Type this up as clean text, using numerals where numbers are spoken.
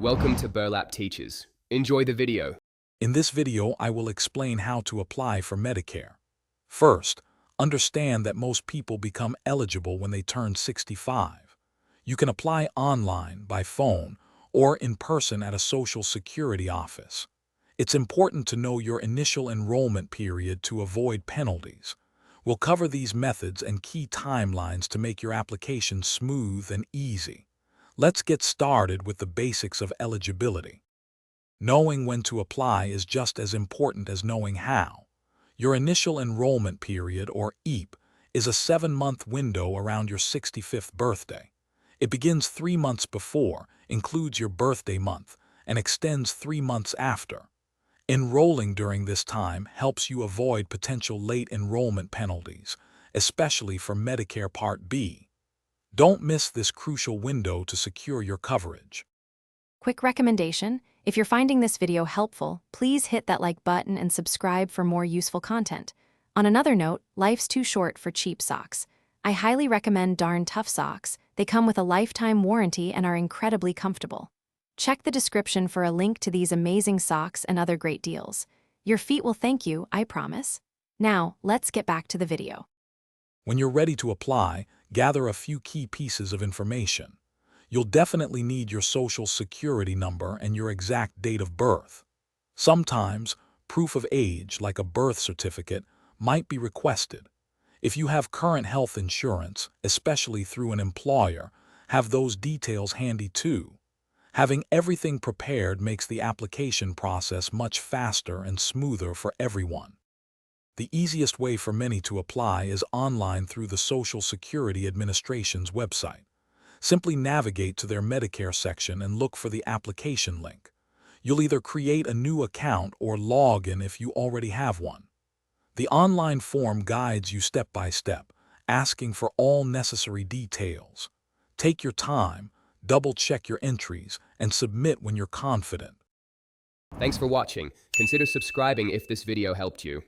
Welcome to Burlap Teachers. Enjoy the video. In this video, I will explain how to apply for Medicare. First, understand that most people become eligible when they turn 65. You can apply online, by phone, or in person at a Social Security office. It's important to know your initial enrollment period to avoid penalties. We'll cover these methods and key timelines to make your application smooth and easy. Let's get started with the basics of eligibility. Knowing when to apply is just as important as knowing how. Your initial enrollment period, or EAP, is a 7-month window around your 65th birthday. It begins 3 months before, includes your birthday month, and extends 3 months after. Enrolling during this time helps you avoid potential late enrollment penalties, especially for Medicare Part B. Don't miss this crucial window to secure your coverage. Quick recommendation: if you're finding this video helpful, please hit that like button and subscribe for more useful content. On another note, life's too short for cheap socks. I highly recommend Darn Tough socks. They come with a lifetime warranty and are incredibly comfortable. Check the description for a link to these amazing socks and other great deals. Your feet will thank you, I promise. Now, let's get back to the video. When you're ready to apply, gather a few key pieces of information. You'll definitely need your Social Security number and your exact date of birth. Sometimes, proof of age, like a birth certificate, might be requested. If you have current health insurance, especially through an employer, have those details handy too. Having everything prepared makes the application process much faster and smoother for everyone. The easiest way for many to apply is online through the Social Security Administration's website. Simply navigate to their Medicare section and look for the application link. You'll either create a new account or log in if you already have one. The online form guides you step by step, asking for all necessary details. Take your time, double-check your entries, and submit when you're confident. Thanks for watching. Consider subscribing if this video helped you.